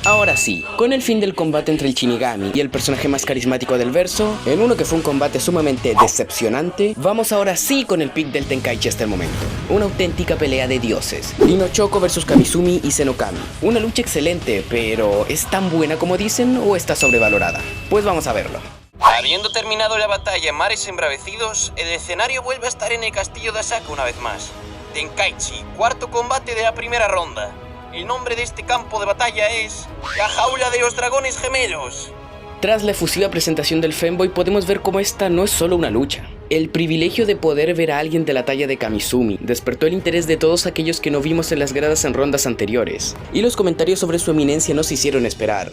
Ahora sí, con el fin del combate entre el Shinigami y el personaje más carismático del verso, en uno que fue un combate sumamente decepcionante, vamos ahora sí con el pick del Tenkaichi hasta el momento. Una auténtica pelea de dioses. Hino Choco vs Kamizumi y Senokami. Una lucha excelente, pero ¿es tan buena como dicen o está sobrevalorada? Pues vamos a verlo. Habiendo terminado la batalla en mares embravecidos, el escenario vuelve a estar en el castillo de Asaka una vez más. Tenkaichi, cuarto combate de la primera ronda. El nombre de este campo de batalla es la jaula de los dragones gemelos. Tras la efusiva presentación del Femboy podemos ver cómo esta no es solo una lucha. El privilegio de poder ver a alguien de la talla de Kamizumi despertó el interés de todos aquellos que no vimos en las gradas en rondas anteriores, y los comentarios sobre su eminencia no se hicieron esperar.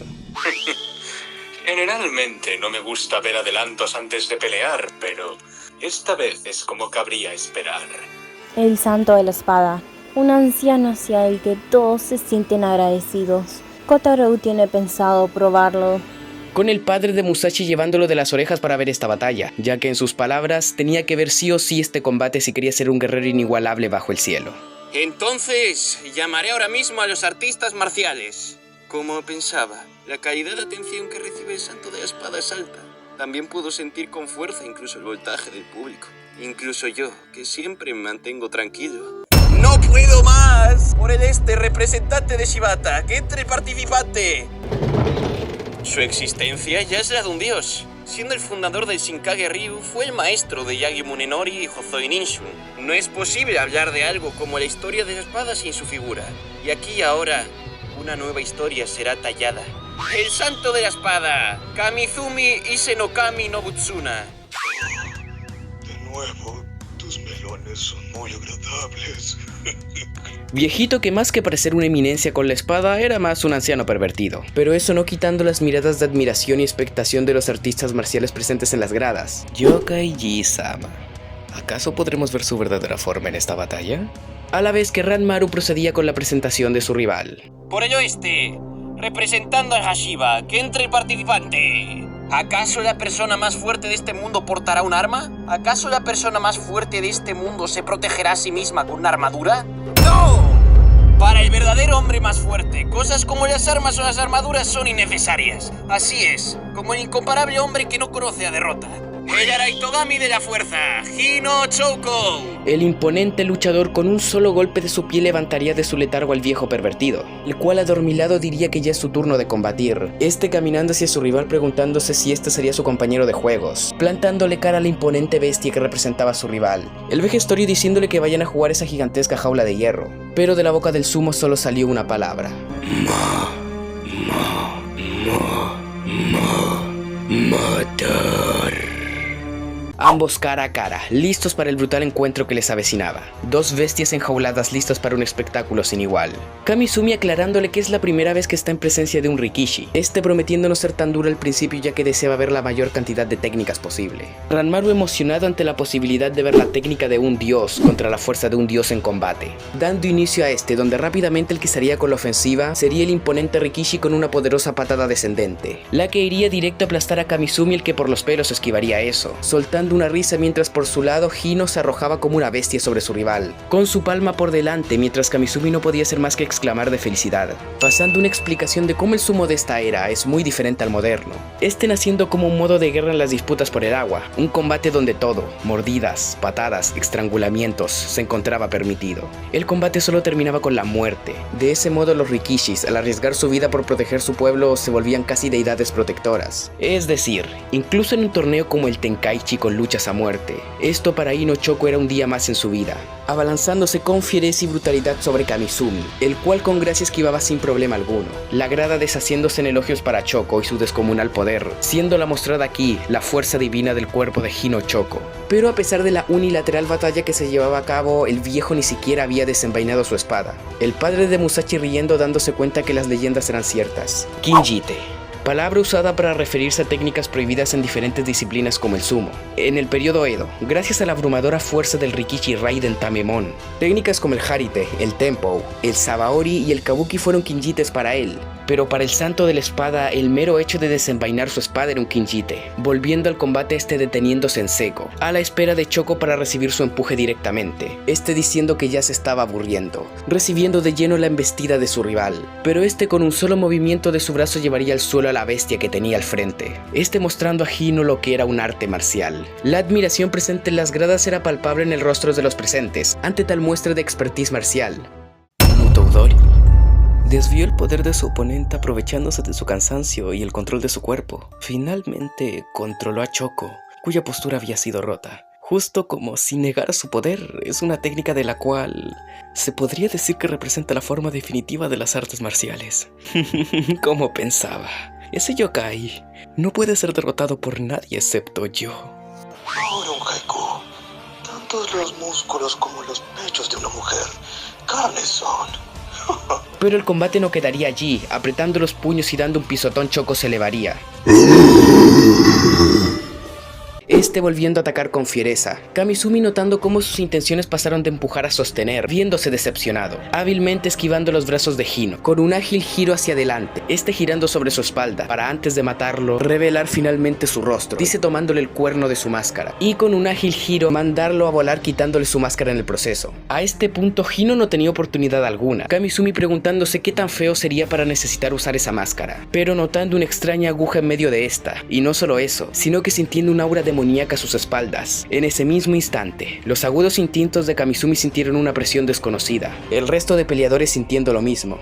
Generalmente no me gusta ver adelantos antes de pelear, pero esta vez es como cabría esperar. El santo de la espada, un anciano hacia el que todos se sienten agradecidos. Kotaro tiene pensado probarlo. Con el padre de Musashi llevándolo de las orejas para ver esta batalla, ya que en sus palabras tenía que ver sí o sí este combate si quería ser un guerrero inigualable bajo el cielo. Entonces, llamaré ahora mismo a los artistas marciales. Como pensaba, la calidad de atención que recibe el santo de la espada es alta. También puedo sentir con fuerza incluso el voltaje del público. Incluso yo, que siempre me mantengo tranquilo. ¡No puedo más! Por el representante de Shibata, que entre participante. Su existencia ya es la de un dios. Siendo el fundador del Shinkage Ryu, fue el maestro de Yagi Munenori y Hozoi Ninshun. No es posible hablar de algo como la historia de la espada sin su figura. Y aquí y ahora, una nueva historia será tallada. El santo de la espada, Kamizumi y Senokami no Butsuna. De nuevo, tus melones son muy agradables. Viejito que más que parecer una eminencia con la espada, era más un anciano pervertido. Pero eso no quitando las miradas de admiración y expectación de los artistas marciales presentes en las gradas. Yokai-ji-sama. ¿Acaso podremos ver su verdadera forma en esta batalla? A la vez que Ranmaru procedía con la presentación de su rival. Por el oeste, representando al Hashiba, que entre el participante. ¿Acaso la persona más fuerte de este mundo portará un arma? ¿Acaso la persona más fuerte de este mundo se protegerá a sí misma con una armadura? ¡No! Para el verdadero hombre más fuerte, cosas como las armas o las armaduras son innecesarias. Así es, como el incomparable hombre que no conoce la derrota. El Araitogami de la fuerza, Hino Choco. El imponente luchador con un solo golpe de su pie levantaría de su letargo al viejo pervertido, el cual adormilado diría que ya es su turno de combatir, caminando hacia su rival preguntándose si este sería su compañero de juegos, plantándole cara a la imponente bestia que representaba a su rival, el vejestorio diciéndole que vayan a jugar esa gigantesca jaula de hierro, pero de la boca del sumo solo salió una palabra. Matar. Ambos cara a cara, listos para el brutal encuentro que les avecinaba. Dos bestias enjauladas listas para un espectáculo sin igual. Kamizumi aclarándole que es la primera vez que está en presencia de un Rikishi, prometiendo no ser tan duro al principio ya que deseaba ver la mayor cantidad de técnicas posible. Ranmaru emocionado ante la posibilidad de ver la técnica de un dios contra la fuerza de un dios en combate, dando inicio a donde rápidamente el que estaría con la ofensiva sería el imponente Rikishi con una poderosa patada descendente, la que iría directo a aplastar a Kamizumi, el que por los pelos esquivaría eso, soltando una risa mientras por su lado Hino se arrojaba como una bestia sobre su rival, con su palma por delante mientras Kamizumi no podía hacer más que exclamar de felicidad, pasando una explicación de cómo el sumo de esta era es muy diferente al moderno, naciendo como un modo de guerra en las disputas por el agua, un combate donde todo, mordidas, patadas, estrangulamientos, se encontraba permitido. El combate solo terminaba con la muerte. De ese modo los Rikishis, al arriesgar su vida por proteger su pueblo, se volvían casi deidades protectoras. Es decir, incluso en un torneo como el Tenkaichi con luchas a muerte, esto para Hino Choco era un día más en su vida, abalanzándose con fiereza y brutalidad sobre Kamizumi, el cual con gracia esquivaba sin problema alguno, la grada deshaciéndose en elogios para Choco y su descomunal poder, siendo la mostrada aquí la fuerza divina del cuerpo de Hino Choco. Pero a pesar de la unilateral batalla que se llevaba a cabo, el viejo ni siquiera había desenvainado su espada, el padre de Musashi riendo dándose cuenta que las leyendas eran ciertas. Kinjite. palabra usada para referirse a técnicas prohibidas en diferentes disciplinas como el sumo. En el periodo Edo, gracias a la abrumadora fuerza del Rikishi Raiden Tamemon, técnicas como el Harite, el Tempo, el Sabaori y el Kabuki fueron kinjites para él. Pero para el santo de la espada, el mero hecho de desenvainar su espada era un kinjite, volviendo al combate deteniéndose en seco, a la espera de Choco para recibir su empuje directamente, diciendo que ya se estaba aburriendo, recibiendo de lleno la embestida de su rival, pero con un solo movimiento de su brazo llevaría al suelo a la bestia que tenía al frente, mostrando a Hino lo que era un arte marcial. La admiración presente en las gradas era palpable en el rostro de los presentes, ante tal muestra de expertise marcial. Mutoudori desvió el poder de su oponente aprovechándose de su cansancio y el control de su cuerpo. Finalmente controló a Choco, cuya postura había sido rota. Justo como si negara su poder, es una técnica de la cual se podría decir que representa la forma definitiva de las artes marciales. Como pensaba, ese yokai no puede ser derrotado por nadie excepto yo. Ahora un haiku. Tantos los músculos como los pechos de una mujer. Carnes son. Pero el combate no quedaría allí. Apretando los puños y dando un pisotón, Choco se elevaría, volviendo a atacar con fiereza. Kamisumi, notando cómo sus intenciones pasaron de empujar a sostener, viéndose decepcionado, hábilmente esquivando los brazos de Hino, con un ágil giro hacia adelante, girando sobre su espalda, para antes de matarlo, revelar finalmente su rostro, tomándole el cuerno de su máscara, y con un ágil giro, mandarlo a volar quitándole su máscara en el proceso. A este punto, Hino no tenía oportunidad alguna, Kamisumi preguntándose qué tan feo sería para necesitar usar esa máscara, pero notando una extraña aguja en medio de esta, y no solo eso, sino que sintiendo un aura demoníaca a sus espaldas. En ese mismo instante, los agudos instintos de Kamisumi sintieron una presión desconocida, el resto de peleadores sintiendo lo mismo,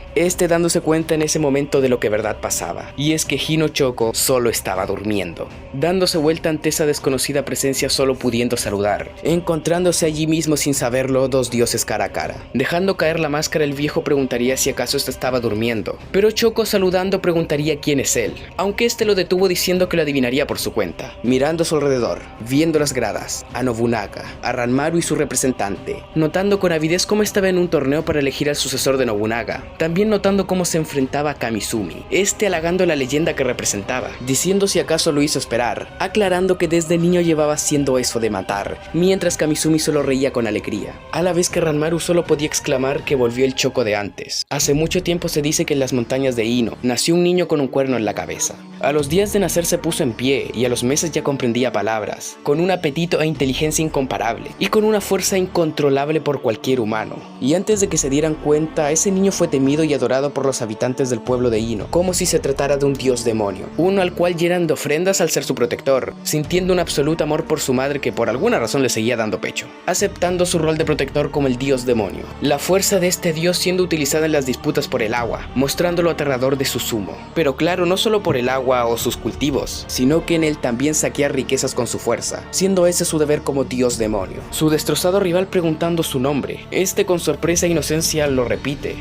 dándose cuenta en ese momento de lo que verdad pasaba, y es que Hino Choco solo estaba durmiendo, dándose vuelta ante esa desconocida presencia, solo pudiendo saludar, encontrándose allí mismo sin saberlo dos dioses cara a cara. Dejando caer la máscara, el viejo preguntaría si acaso estaba durmiendo, pero Choco saludando preguntaría quién es él, aunque lo detuvo diciendo que lo adivinaría por su cuenta. Mirando a su alrededor, viendo las gradas, a Nobunaga, a Ranmaru y su representante, notando con avidez cómo estaba en un torneo para elegir al sucesor de Nobunaga, también notando cómo se enfrentaba a Kamisumi, halagando la leyenda que representaba, diciendo si acaso lo hizo esperar, aclarando que desde niño llevaba haciendo eso de matar, mientras Kamisumi solo reía con alegría, a la vez que Ranmaru solo podía exclamar que volvió el Choco de antes. Hace mucho tiempo se dice que en las montañas de Ino nació un niño con un cuerno en la cabeza. A los días de nacer se puso en pie y a los meses ya comprendía palabras, con un apetito e inteligencia incomparable y con una fuerza incontrolable por cualquier humano. Y antes de que se dieran cuenta, ese niño fue temido y adorado por los habitantes del pueblo de Ino, como si se tratara de un dios demonio, uno al cual llenan de ofrendas al ser su protector, sintiendo un absoluto amor por su madre que por alguna razón le seguía dando pecho, aceptando su rol de protector como el dios demonio, la fuerza de este dios siendo utilizada en las disputas por el agua, mostrando lo aterrador de su sumo. Pero claro, no solo por el agua o sus cultivos, sino que en él también saquear riquezas con su fuerza, siendo ese su deber como dios demonio. Su destrozado rival preguntando su nombre, con sorpresa e inocencia lo repite,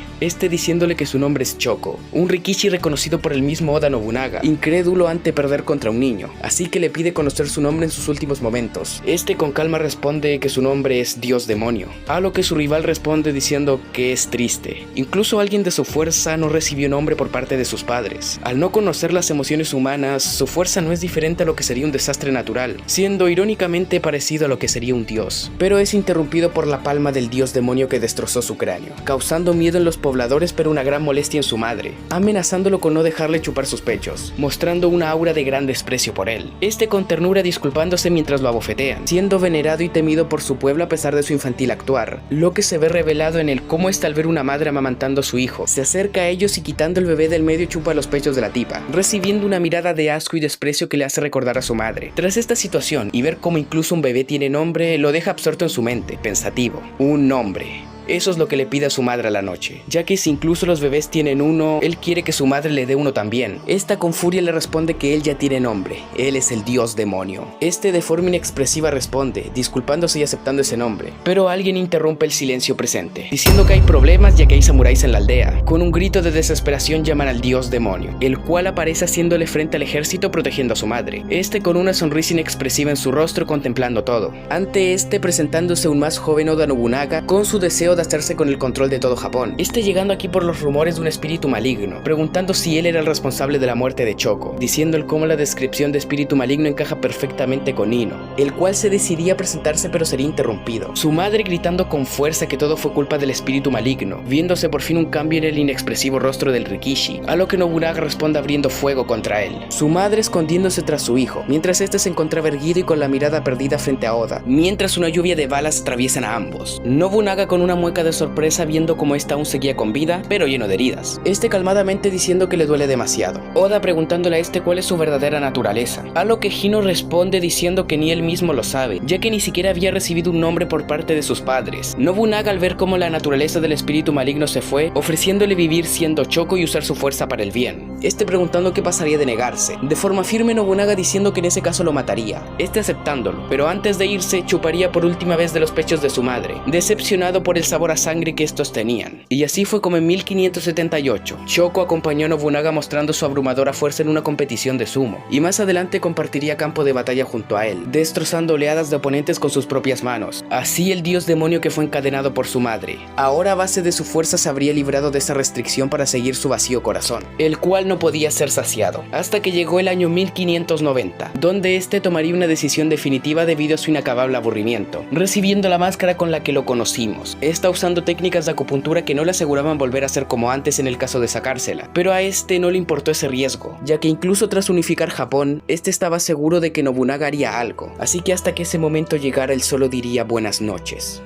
diciéndole que su nombre es Choco, un Rikishi reconocido por el mismo Oda Nobunaga, incrédulo ante perder contra un niño, así que le pide conocer su nombre en sus últimos momentos. Con calma responde que su nombre es Dios Demonio, a lo que su rival responde diciendo que es triste. Incluso alguien de su fuerza no recibió nombre por parte de sus padres. Al no conocer las emociones humanas, su fuerza no es diferente a lo que sería un desastre natural, siendo irónicamente parecido a lo que sería un dios, pero es interrumpido por la palma del dios demonio que destrozó su cráneo, causando miedo en los pobladores pero una gran molestia en su madre, amenazándolo con no dejarle chupar sus pechos, mostrando una aura de gran desprecio por él, con ternura disculpándose mientras lo abofetean, siendo venerado y temido por su pueblo a pesar de su infantil actuar, lo que se ve revelado en el cómo al ver una madre amamantando a su hijo, se acerca a ellos y quitando el bebé del medio chupa los pechos de la tipa, recibiendo una mirada de asco y desprecio que le hace recordar a su madre. Tras esta situación y ver cómo incluso un bebé tiene nombre, lo deja absorto en su mente, pensativo. Un nombre. Eso es lo que le pide a su madre a la noche, ya que si incluso los bebés tienen uno, él quiere que su madre le dé uno también. Con furia le responde que él ya tiene nombre, él es el dios demonio. De forma inexpresiva responde, disculpándose y aceptando ese nombre, pero alguien interrumpe el silencio presente, diciendo que hay problemas ya que hay samuráis en la aldea. Con un grito de desesperación llaman al dios demonio, el cual aparece haciéndole frente al ejército protegiendo a su madre, con una sonrisa inexpresiva en su rostro contemplando todo. Ante presentándose un más joven Oda Nobunaga con su deseo de hacerse con el control de todo Japón, llegando aquí por los rumores de un espíritu maligno, preguntando si él era el responsable de la muerte de Choco, diciendo cómo la descripción de espíritu maligno encaja perfectamente con Ino, el cual se decidía a presentarse pero sería interrumpido. Su madre gritando con fuerza que todo fue culpa del espíritu maligno, viéndose por fin un cambio en el inexpresivo rostro del Rikishi, a lo que Nobunaga responde abriendo fuego contra él. Su madre escondiéndose tras su hijo, mientras este se encontraba erguido y con la mirada perdida frente a Oda, mientras una lluvia de balas atraviesan a ambos. Nobunaga con una mueca de sorpresa viendo cómo esta aún seguía con vida, pero lleno de heridas. Calmadamente diciendo que le duele demasiado. Oda preguntándole a cuál es su verdadera naturaleza, a lo que Hino responde diciendo que ni él mismo lo sabe, ya que ni siquiera había recibido un nombre por parte de sus padres. Nobunaga al ver cómo la naturaleza del espíritu maligno se fue, ofreciéndole vivir siendo Choco y usar su fuerza para el bien. Preguntando qué pasaría de negarse. De forma firme Nobunaga diciendo que en ese caso lo mataría. Aceptándolo, pero antes de irse chuparía por última vez de los pechos de su madre, decepcionado por el sabor a sangre que estos tenían. Y así fue como en 1578, Choco acompañó a Nobunaga mostrando su abrumadora fuerza en una competición de sumo, y más adelante compartiría campo de batalla junto a él, destrozando oleadas de oponentes con sus propias manos. Así el dios demonio que fue encadenado por su madre, ahora a base de su fuerza se habría librado de esa restricción para seguir su vacío corazón, el cual no podía ser saciado, hasta que llegó el año 1590, donde tomaría una decisión definitiva debido a su inacabable aburrimiento, recibiendo la máscara con la que lo conocimos, usando técnicas de acupuntura que no le aseguraban volver a ser como antes en el caso de sacársela, pero a no le importó ese riesgo, ya que incluso tras unificar Japón, estaba seguro de que Nobunaga haría algo, así que hasta que ese momento llegara él solo diría buenas noches.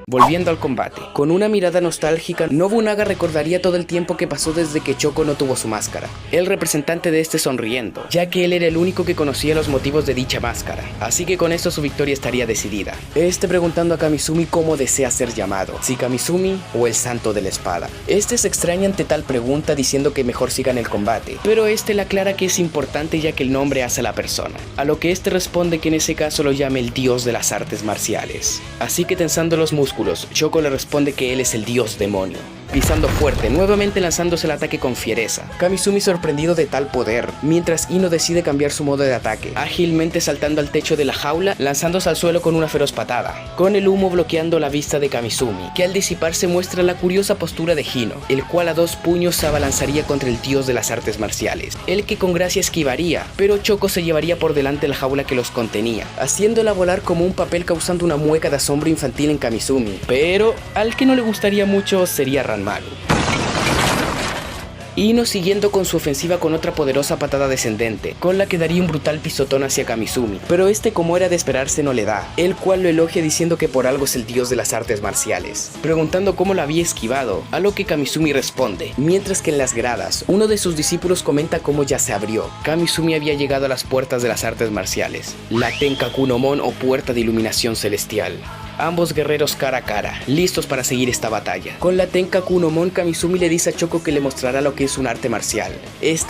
Volviendo al combate, con una mirada nostálgica, Nobunaga recordaría todo el tiempo que pasó desde que Choco no tuvo su máscara, el representante de sonriendo, ya que él era el único que conocía los motivos de dicha máscara, así que con esto su victoria estaría decidida. Preguntando a Kamizumi cómo desea ser llamado, si Kamizumi o el Santo de la Espada. Se extraña ante tal pregunta diciendo que mejor sigan el combate, pero le aclara que es importante ya que el nombre hace a la persona, a lo que responde que en ese caso lo llame el dios de las artes marciales. Así que tensando los músculos, Choco le responde que él es el dios demonio. Pisando fuerte, nuevamente lanzándose el ataque con fiereza. Kamizumi sorprendido de tal poder, mientras Ino decide cambiar su modo de ataque, ágilmente saltando al techo de la jaula, lanzándose al suelo con una feroz patada, con el humo bloqueando la vista de Kamizumi, que al disiparse muestra la curiosa postura de Hino, el cual a dos puños se abalanzaría contra el dios de las artes marciales, el que con gracia esquivaría, pero Choco se llevaría por delante la jaula que los contenía, haciéndola volar como un papel causando una mueca de asombro infantil en Kamizumi, pero al que no le gustaría mucho sería Ranmaru. Ino siguiendo con su ofensiva con otra poderosa patada descendente, con la que daría un brutal pisotón hacia Kamizumi, pero como era de esperarse no le da, el cual lo elogia diciendo que por algo es el dios de las artes marciales, preguntando cómo lo había esquivado, a lo que Kamizumi responde, mientras que en las gradas, uno de sus discípulos comenta cómo ya se abrió. Kamizumi había llegado a las puertas de las artes marciales, la Tenkakunomon o puerta de iluminación celestial. Ambos guerreros cara a cara, listos para seguir esta batalla. Con la Tenkakunomon, Kamizumi le dice a Choco que le mostrará lo que es un arte marcial.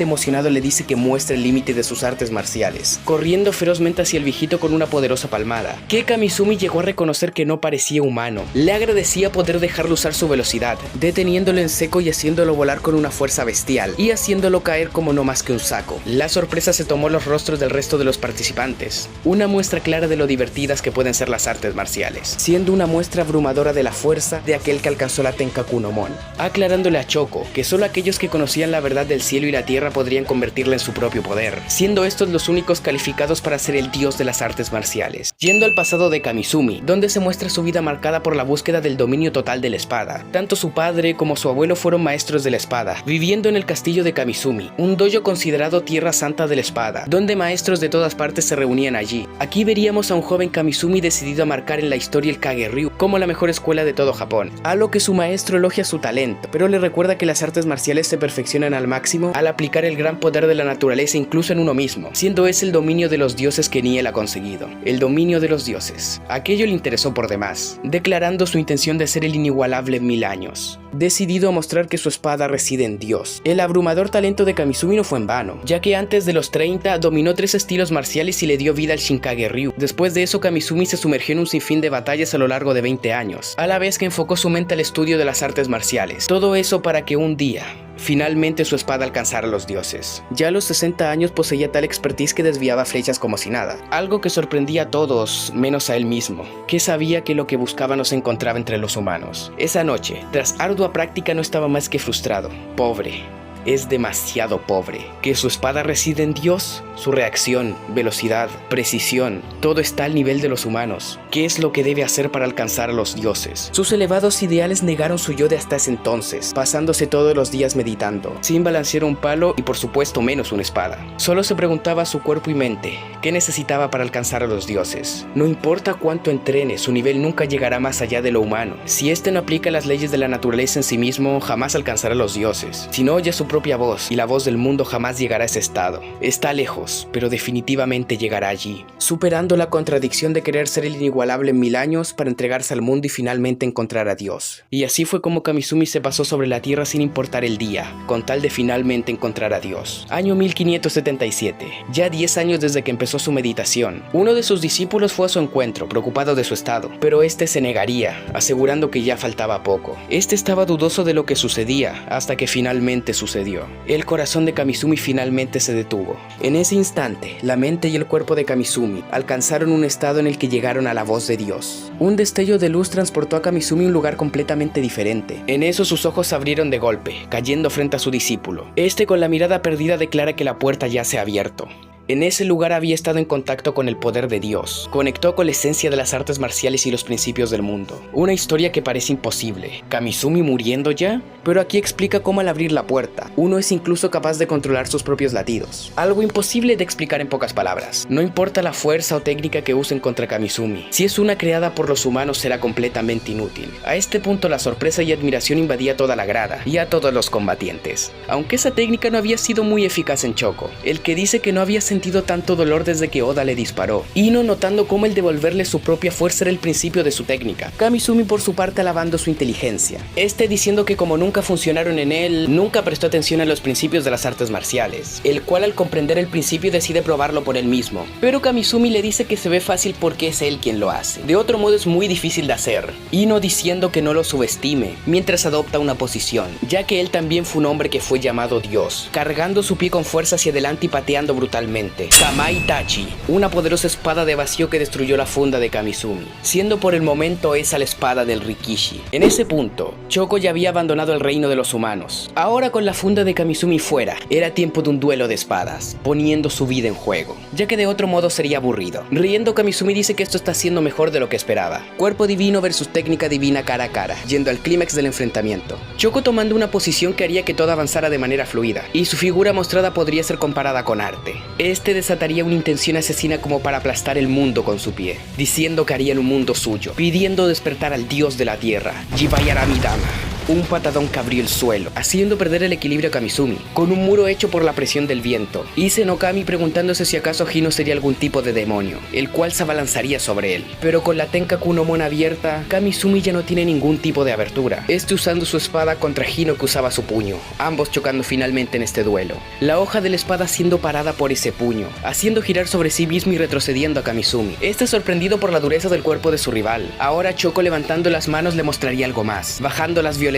Emocionado le dice que muestre el límite de sus artes marciales, corriendo ferozmente hacia el viejito con una poderosa palmada, que Kamizumi llegó a reconocer que no parecía humano. Le agradecía poder dejarlo usar su velocidad, deteniéndolo en seco y haciéndolo volar con una fuerza bestial, y haciéndolo caer como no más que un saco. La sorpresa se tomó los rostros del resto de los participantes, una muestra clara de lo divertidas que pueden ser las artes marciales, siendo una muestra abrumadora de la fuerza de aquel que alcanzó la Tenkakunomon, aclarándole a Choco que solo aquellos que conocían la verdad del cielo y la tierra podrían convertirla en su propio poder, siendo estos los únicos calificados para ser el dios de las artes marciales. Yendo al pasado de Kamizumi, donde se muestra su vida marcada por la búsqueda del dominio total de la espada. Tanto su padre como su abuelo fueron maestros de la espada, viviendo en el castillo de Kamizumi, un dojo considerado tierra santa de la espada, donde maestros de todas partes se reunían allí. Aquí veríamos a un joven Kamizumi decidido a marcar en la historia el Kage-ryu como la mejor escuela de todo Japón, a lo que su maestro elogia su talento, pero le recuerda que las artes marciales se perfeccionan al máximo al aplicar el gran poder de la naturaleza incluso en uno mismo, siendo ese el dominio de los dioses que ni él ha conseguido. El dominio de los dioses. Aquello le interesó por demás, declarando su intención de ser el inigualable en 1000 años. Decidido a mostrar que su espada reside en Dios. El abrumador talento de Kamizumi no fue en vano, ya que antes de los 30 dominó 3 estilos marciales y le dio vida al Shinkage-ryu. Después de eso, Kamizumi se sumergió en un sinfín de batallas a lo largo de 20 años, a la vez que enfocó su mente al estudio de las artes marciales. Todo eso para que un día finalmente su espada alcanzara a los dioses. Ya a los 60 años poseía tal expertise que desviaba flechas como si nada, algo que sorprendía a todos, menos a él mismo, que sabía que lo que buscaba no se encontraba entre los humanos. Esa noche, tras ardua práctica, no estaba más que frustrado, pobre. Es demasiado pobre. ¿Que su espada reside en Dios? Su reacción, velocidad, precisión, todo está al nivel de los humanos. ¿Qué es lo que debe hacer para alcanzar a los dioses? Sus elevados ideales negaron su yo de hasta ese entonces, pasándose todos los días meditando, sin balancear un palo y por supuesto menos una espada. Solo se preguntaba a su cuerpo y mente, ¿qué necesitaba para alcanzar a los dioses? No importa cuánto entrene, su nivel nunca llegará más allá de lo humano. Si este no aplica las leyes de la naturaleza en sí mismo, jamás alcanzará a los dioses. Si no oye su propia voz y la voz del mundo, jamás llegará a ese estado. Está lejos, pero definitivamente llegará allí, superando la contradicción de querer ser el inigualable en 1000 años para entregarse al mundo y finalmente encontrar a Dios. Y así fue como Kamizumi se pasó sobre la tierra sin importar el día, con tal de finalmente encontrar a Dios. Año 1577, ya 10 años desde que empezó su meditación. Uno de sus discípulos fue a su encuentro, preocupado de su estado, pero este se negaría, asegurando que ya faltaba poco. Este estaba dudoso de lo que sucedía, hasta que finalmente sucedió. El corazón de Kamizumi finalmente se detuvo. En ese instante, la mente y el cuerpo de Kamizumi alcanzaron un estado en el que llegaron a la voz de Dios. Un destello de luz transportó a Kamizumi a un lugar completamente diferente. En eso sus ojos se abrieron de golpe, cayendo frente a su discípulo. Este, con la mirada perdida, declara que la puerta ya se ha abierto. En ese lugar había estado en contacto con el poder de Dios. Conectó con la esencia de las artes marciales y los principios del mundo. Una historia que parece imposible. ¿Kamizumi muriendo ya? Pero aquí explica cómo al abrir la puerta, uno es incluso capaz de controlar sus propios latidos. Algo imposible de explicar en pocas palabras. No importa la fuerza o técnica que usen contra Kamizumi. Si es una creada por los humanos, será completamente inútil. A este punto la sorpresa y admiración invadía toda la grada y a todos los combatientes. Aunque esa técnica no había sido muy eficaz en Choco, el que dice que no había sentido tanto dolor desde que Oda le disparó, Ino notando cómo el devolverle su propia fuerza era el principio de su técnica, Kamizumi por su parte alabando su inteligencia, este diciendo que como nunca funcionaron en él, nunca prestó atención a los principios de las artes marciales, el cual al comprender el principio decide probarlo por él mismo, pero Kamizumi le dice que se ve fácil porque es él quien lo hace, de otro modo es muy difícil de hacer, Ino diciendo que no lo subestime, mientras adopta una posición, ya que él también fue un hombre que fue llamado Dios, cargando su pie con fuerza hacia adelante y pateando brutalmente. Kamai Tachi, una poderosa espada de vacío que destruyó la funda de Kamizumi, siendo por el momento esa la espada del Rikishi. En ese punto, Choco ya había abandonado el reino de los humanos. Ahora con la funda de Kamizumi fuera, era tiempo de un duelo de espadas, poniendo su vida en juego, ya que de otro modo sería aburrido. Riendo, Kamizumi dice que esto está siendo mejor de lo que esperaba. Cuerpo divino versus técnica divina cara a cara, yendo al clímax del enfrentamiento. Choco tomando una posición que haría que todo avanzara de manera fluida, y su figura mostrada podría ser comparada con arte. Este desataría una intención asesina como para aplastar el mundo con su pie, diciendo que harían un mundo suyo, pidiendo despertar al dios de la tierra, Jibayarami-dama. Un patadón que abrió el suelo, haciendo perder el equilibrio a Kamizumi, con un muro hecho por la presión del viento. Ise no Kami preguntándose si acaso Hino sería algún tipo de demonio, el cual se abalanzaría sobre él. Pero con la Tenkaku no Mon abierta, Kamizumi ya no tiene ningún tipo de abertura, este usando su espada contra Hino que usaba su puño, ambos chocando finalmente en este duelo. La hoja de la espada siendo parada por ese puño, haciendo girar sobre sí mismo y retrocediendo a Kamizumi. Este sorprendido por la dureza del cuerpo de su rival. Ahora Choco levantando las manos le mostraría algo más, bajándolas violentamente.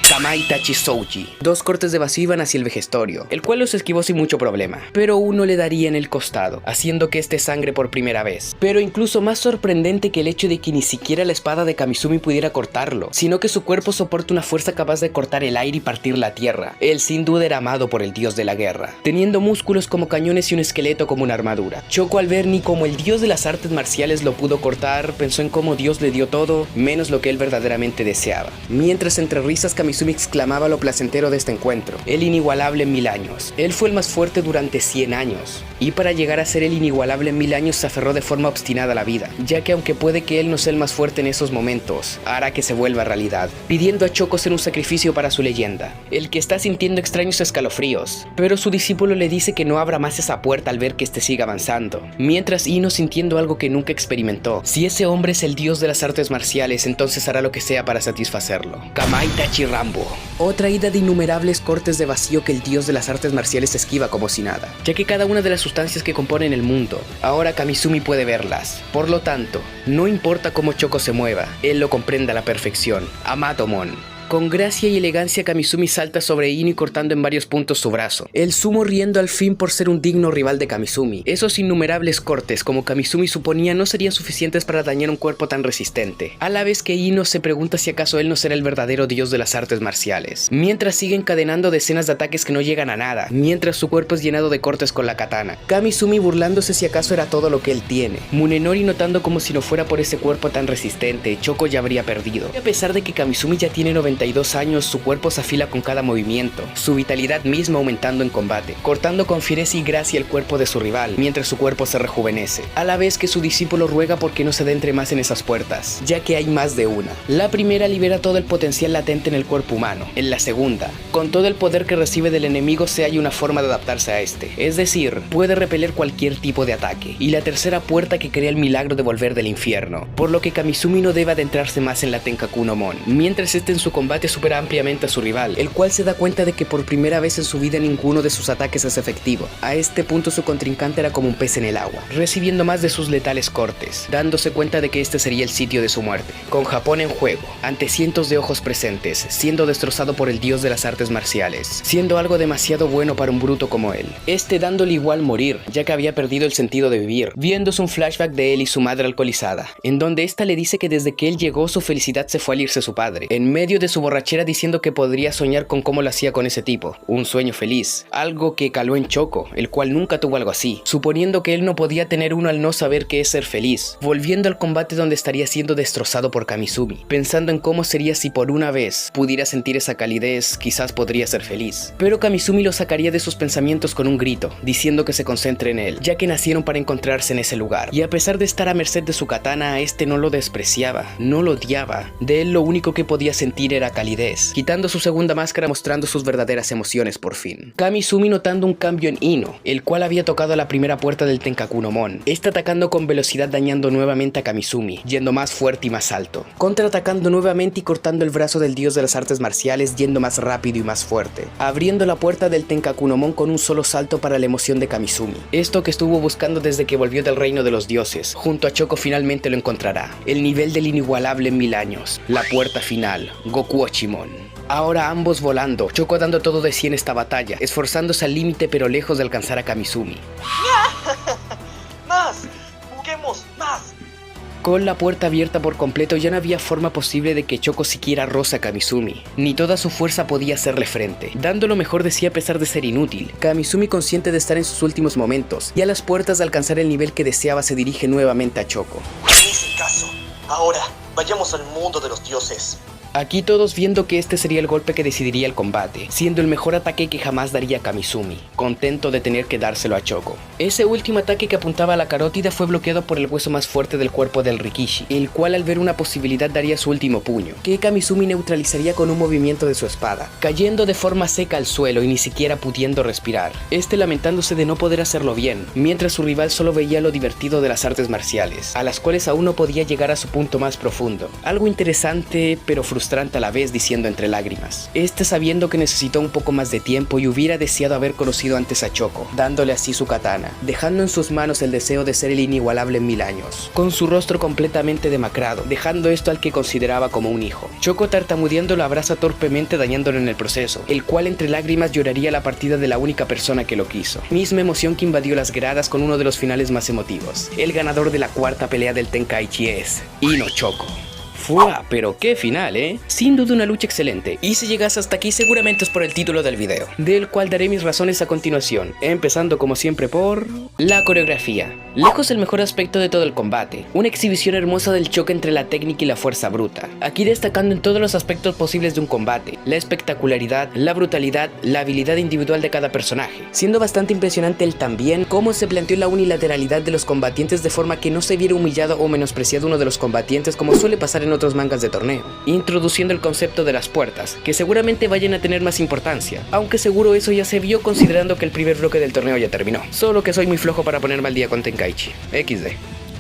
Kamai Tachi Souji. Dos cortes de vacío iban hacia el vejestorio, el cual los esquivó sin mucho problema, pero uno le daría en el costado, haciendo que este sangre por primera vez. Pero incluso más sorprendente que el hecho de que ni siquiera la espada de Kamizumi pudiera cortarlo, sino que su cuerpo soporta una fuerza capaz de cortar el aire y partir la tierra. Él sin duda era amado por el dios de la guerra, teniendo músculos como cañones y un esqueleto como una armadura. Choco al ver ni como el dios de las artes marciales lo pudo cortar, pensó en cómo Dios le dio todo, menos lo que él verdaderamente deseaba. Mientras entre risas Kamizumi exclamaba lo placentero de este encuentro, el inigualable en 1000 años. Él fue el más fuerte durante 100 años, y para llegar a ser el inigualable en 1000 años se aferró de forma obstinada a la vida, ya que aunque puede que él no sea el más fuerte en esos momentos, hará que se vuelva realidad, pidiendo a Choco ser un sacrificio para su leyenda, el que está sintiendo extraños escalofríos, pero su discípulo le dice que no abra más esa puerta al ver que este sigue avanzando, mientras Ino sintiendo algo que nunca experimentó. Si ese hombre es el dios de las artes marciales, entonces hará lo que sea para satisfacerlo. Kamai Tachi Rambo. Otra ida de innumerables cortes de vacío que el dios de las artes marciales esquiva como si nada, ya que cada una de las sustancias que componen el mundo, ahora Kamizumi puede verlas. Por lo tanto, no importa cómo Choco se mueva, él lo comprende a la perfección. Amatomon. Con gracia y elegancia, Kamizumi salta sobre Ino y cortando en varios puntos su brazo. El sumo riendo al fin por ser un digno rival de Kamizumi. Esos innumerables cortes, como Kamizumi suponía, no serían suficientes para dañar un cuerpo tan resistente. A la vez que Ino se pregunta si acaso él no será el verdadero dios de las artes marciales. Mientras sigue encadenando decenas de ataques que no llegan a nada, mientras su cuerpo es llenado de cortes con la katana. Kamizumi burlándose si acaso era todo lo que él tiene. Munenori notando como si no fuera por ese cuerpo tan resistente, Choco ya habría perdido. Y a pesar de que Kamizumi ya tiene 92 años, su cuerpo se afila con cada movimiento, su vitalidad misma aumentando en combate, cortando con fiereza y gracia el cuerpo de su rival, mientras su cuerpo se rejuvenece. A la vez que su discípulo ruega porque no se adentre más en esas puertas, ya que hay más de una. La primera libera todo el potencial latente en el cuerpo humano. En la segunda, con todo el poder que recibe del enemigo, se halla una forma de adaptarse a este, es decir, puede repeler cualquier tipo de ataque. Y la tercera puerta que crea el milagro de volver del infierno, por lo que Kamizumi no debe adentrarse más en la Tenkaku no Mon. Mientras este en su combate supera ampliamente a su rival, el cual se da cuenta de que por primera vez en su vida ninguno de sus ataques es efectivo. A este punto su contrincante era como un pez en el agua, recibiendo más de sus letales cortes, dándose cuenta de que este sería el sitio de su muerte. Con Japón en juego, ante cientos de ojos presentes, siendo destrozado por el dios de las artes marciales, siendo algo demasiado bueno para un bruto como él. Este dándole igual morir, ya que había perdido el sentido de vivir, viéndose un flashback de él y su madre alcoholizada, en donde esta le dice que desde que él llegó su felicidad se fue al irse su padre, en medio de su borrachera diciendo que podría soñar con cómo lo hacía con ese tipo, un sueño feliz, algo que caló en Choco, el cual nunca tuvo algo así, suponiendo que él no podía tener uno al no saber qué es ser feliz, volviendo al combate donde estaría siendo destrozado por Kamizumi, pensando en cómo sería si por una vez pudiera sentir esa calidez, quizás podría ser feliz. Pero Kamizumi lo sacaría de sus pensamientos con un grito, diciendo que se concentre en él, ya que nacieron para encontrarse en ese lugar, y a pesar de estar a merced de su katana, a este no lo despreciaba, no lo odiaba, de él lo único que podía sentir era calidez, quitando su segunda máscara mostrando sus verdaderas emociones por fin. Kamizumi notando un cambio en Ino, el cual había tocado la primera puerta del Tenkaku no Mon, está atacando con velocidad dañando nuevamente a Kamizumi, yendo más fuerte y más alto, contraatacando nuevamente y cortando el brazo del dios de las artes marciales yendo más rápido y más fuerte, abriendo la puerta del Tenkaku no Mon con un solo salto para la emoción de Kamizumi, esto que estuvo buscando desde que volvió del reino de los dioses. Junto a Choco finalmente lo encontrará, el nivel del inigualable en 1000 años, la puerta final, Goku Ochimon. Ahora ambos volando, Choco dando todo de sí en esta batalla, esforzándose al límite pero lejos de alcanzar a Kamizumi. ¡Más! ¡Juguemos más! Con la puerta abierta por completo ya no había forma posible de que Choco siquiera roce a Kamizumi, ni toda su fuerza podía hacerle frente, dando lo mejor de sí a pesar de ser inútil. Kamizumi, consciente de estar en sus últimos momentos y a las puertas de alcanzar el nivel que deseaba, se dirige nuevamente a Choco. Es el caso. Ahora, vayamos al mundo de los dioses. Aquí todos viendo que este sería el golpe que decidiría el combate, siendo el mejor ataque que jamás daría Kamizumi, contento de tener que dárselo a Choco. Ese último ataque que apuntaba a la carótida fue bloqueado por el hueso más fuerte del cuerpo del Rikishi, el cual al ver una posibilidad daría su último puño, que Kamizumi neutralizaría con un movimiento de su espada, cayendo de forma seca al suelo y ni siquiera pudiendo respirar, este lamentándose de no poder hacerlo bien, mientras su rival solo veía lo divertido de las artes marciales, a las cuales aún no podía llegar a su punto más profundo. Algo interesante pero frustrante a la vez, diciendo entre lágrimas, este sabiendo que necesitó un poco más de tiempo y hubiera deseado haber conocido antes a Choco, dándole así su katana, dejando en sus manos el deseo de ser el inigualable en 1000 años, con su rostro completamente demacrado, dejando esto al que consideraba como un hijo. Choco tartamudeando lo abraza torpemente, dañándolo en el proceso, el cual entre lágrimas lloraría la partida de la única persona que lo quiso, misma emoción que invadió las gradas con uno de los finales más emotivos. El ganador de la cuarta pelea del Tenkaichi es Ino Choco. ¡Fua! Pero qué final, ¿eh? Sin duda una lucha excelente, y si llegas hasta aquí seguramente es por el título del video, del cual daré mis razones a continuación, empezando como siempre por la coreografía. Lejos el mejor aspecto de todo el combate, una exhibición hermosa del choque entre la técnica y la fuerza bruta, aquí destacando en todos los aspectos posibles de un combate, la espectacularidad, la brutalidad, la habilidad individual de cada personaje, siendo bastante impresionante el también cómo se planteó la unilateralidad de los combatientes de forma que no se viera humillado o menospreciado uno de los combatientes como suele pasar en otros mangas de torneo, introduciendo el concepto de las puertas, que seguramente vayan a tener más importancia, aunque seguro eso ya se vio considerando que el primer bloque del torneo ya terminó, solo que soy muy flojo para ponerme al día con Tenkaichi, XD.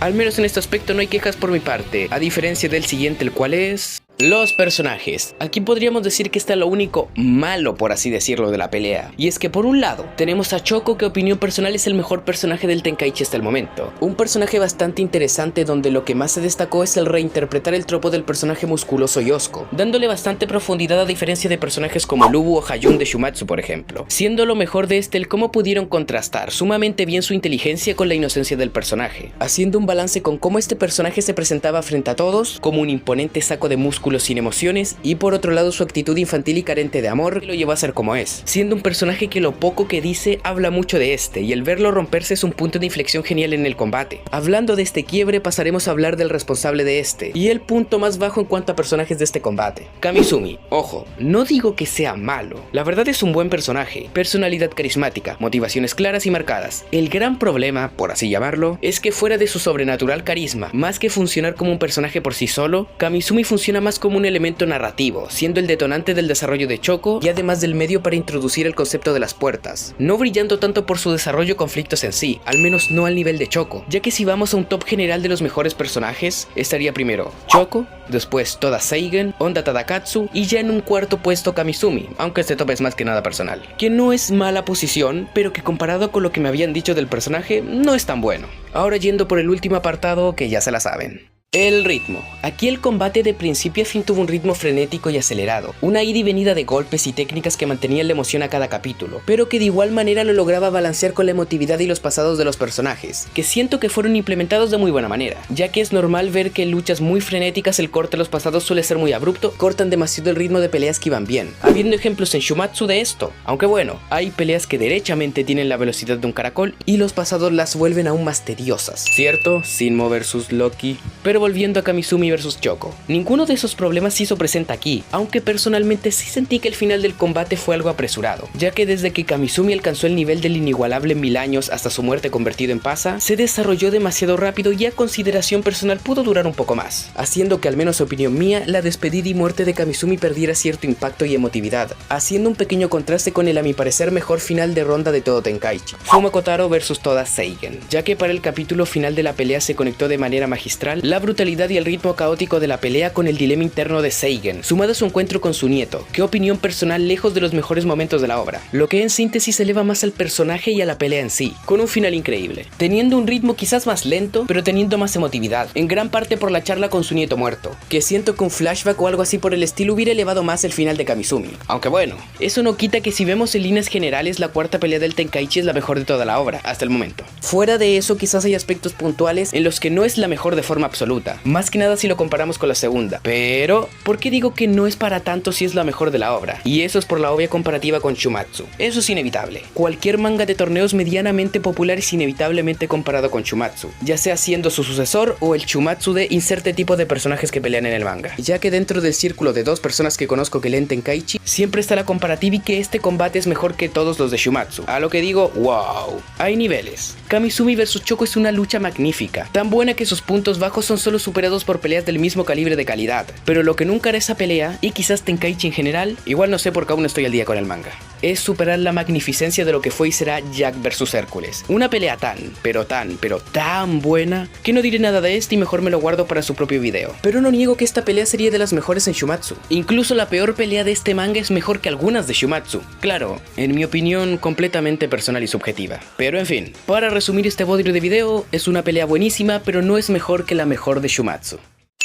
Al menos en este aspecto no hay quejas por mi parte, a diferencia del siguiente, el cual es Los personajes. Aquí podríamos decir que está lo único malo, por así decirlo, de la pelea. Y es que por un lado, tenemos a Choco, que opinión personal es el mejor personaje del Tenkaichi hasta el momento. Un personaje bastante interesante donde lo que más se destacó es el reinterpretar el tropo del personaje musculoso Yosuko, dándole bastante profundidad a diferencia de personajes como Lubu o Hayun de Shumatsu, por ejemplo. Siendo lo mejor de este el cómo pudieron contrastar sumamente bien su inteligencia con la inocencia del personaje, haciendo un balance con cómo este personaje se presentaba frente a todos como un imponente saco de músculos sin emociones, y por otro lado su actitud infantil y carente de amor lo llevó a ser como es, siendo un personaje que lo poco que dice habla mucho de este, y el verlo romperse es un punto de inflexión genial en el combate. Hablando de este quiebre, pasaremos a hablar del responsable de este, y el punto más bajo en cuanto a personajes de este combate, Kamizumi. Ojo, no digo que sea malo, la verdad es un buen personaje, personalidad carismática, motivaciones claras y marcadas. El gran problema, por así llamarlo, es que fuera de su sobrenatural carisma, más que funcionar como un personaje por sí solo, Kamizumi funciona más como un elemento narrativo, siendo el detonante del desarrollo de Choco y además del medio para introducir el concepto de las puertas, no brillando tanto por su desarrollo o conflictos en sí, al menos no al nivel de Choco, ya que si vamos a un top general de los mejores personajes, estaría primero Choco, después Toda Seigen, Honda Tadakatsu y ya en un cuarto puesto Kamizumi, aunque este top es más que nada personal, que no es mala posición, pero que comparado con lo que me habían dicho del personaje, no es tan bueno. Ahora yendo por el último apartado, que ya se la saben. El ritmo. Aquí el combate de principio a fin tuvo un ritmo frenético y acelerado, una ida y venida de golpes y técnicas que mantenían la emoción a cada capítulo, pero que de igual manera lo lograba balancear con la emotividad y los pasados de los personajes, que siento que fueron implementados de muy buena manera, ya que es normal ver que en luchas muy frenéticas el corte de los pasados suele ser muy abrupto, cortan demasiado el ritmo de peleas que iban bien, habiendo ejemplos en Shumatsu de esto, aunque bueno, hay peleas que derechamente tienen la velocidad de un caracol y los pasados las vuelven aún más tediosas, ¿cierto? Sinmo vs Loki, pero volviendo a Kamizumi vs Choco, ninguno de esos problemas se hizo presente aquí, aunque personalmente sí sentí que el final del combate fue algo apresurado, ya que desde que Kamizumi alcanzó el nivel del inigualable 1000 años hasta su muerte convertido en pasa, se desarrolló demasiado rápido y a consideración personal pudo durar un poco más, haciendo que al menos opinión mía, la despedida y muerte de Kamizumi perdiera cierto impacto y emotividad, haciendo un pequeño contraste con el a mi parecer mejor final de ronda de todo Tenkaichi, Fuma Kotaro vs Toda Seigen, ya que para el capítulo final de la pelea se conectó de manera magistral la brutalidad y el ritmo caótico de la pelea con el dilema interno de Seigen, sumado a su encuentro con su nieto, que opinión personal lejos de los mejores momentos de la obra, lo que en síntesis eleva más al personaje y a la pelea en sí, con un final increíble, teniendo un ritmo quizás más lento, pero teniendo más emotividad, en gran parte por la charla con su nieto muerto, que siento que un flashback o algo así por el estilo hubiera elevado más el final de Kamizumi, aunque bueno, eso no quita que si vemos en líneas generales la cuarta pelea del Tenkaichi es la mejor de toda la obra, hasta el momento. Fuera de eso quizás hay aspectos puntuales en los que no es la mejor de forma absoluta, más que nada si lo comparamos con la segunda, pero ¿por qué digo que no es para tanto si es la mejor de la obra? Y eso es por la obvia comparativa con Shumatsu. Eso es inevitable, cualquier manga de torneos medianamente popular es inevitablemente comparado con Shumatsu, ya sea siendo su sucesor o el Shumatsu de inserte tipo de personajes que pelean en el manga, ya que dentro del círculo de dos personas que conozco que leen Tenkaichi, siempre está la comparativa y que este combate es mejor que todos los de Shumatsu, a lo que digo, wow, hay niveles. Kamizumi vs Choco es una lucha magnífica, tan buena que sus puntos bajos son solo superados por peleas del mismo calibre de calidad, pero lo que nunca hará esa pelea, y quizás Tenkaichi en general, igual no sé porque aún no estoy al día con el manga, es superar la magnificencia de lo que fue y será Jack vs Hércules. Una pelea pero tan buena, que no diré nada de este y mejor me lo guardo para su propio video. Pero no niego que esta pelea sería de las mejores en Shumatsu. Incluso la peor pelea de este manga es mejor que algunas de Shumatsu. Claro, en mi opinión completamente personal y subjetiva. Pero en fin, para resumir este bodrio de video, es una pelea buenísima, pero no es mejor que la mejor de Shumatsu.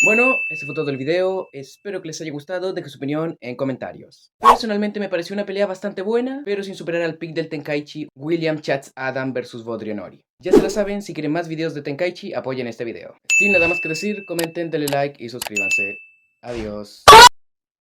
Bueno, ese fue todo el video, espero que les haya gustado, dejen su opinión en comentarios. Personalmente me pareció una pelea bastante buena, pero sin superar al pick del Tenkaichi, William Chats Adam vs Bodrionori. Ya se la saben, si quieren más videos de Tenkaichi, apoyen este video. Sin nada más que decir, comenten, denle like y suscríbanse. Adiós.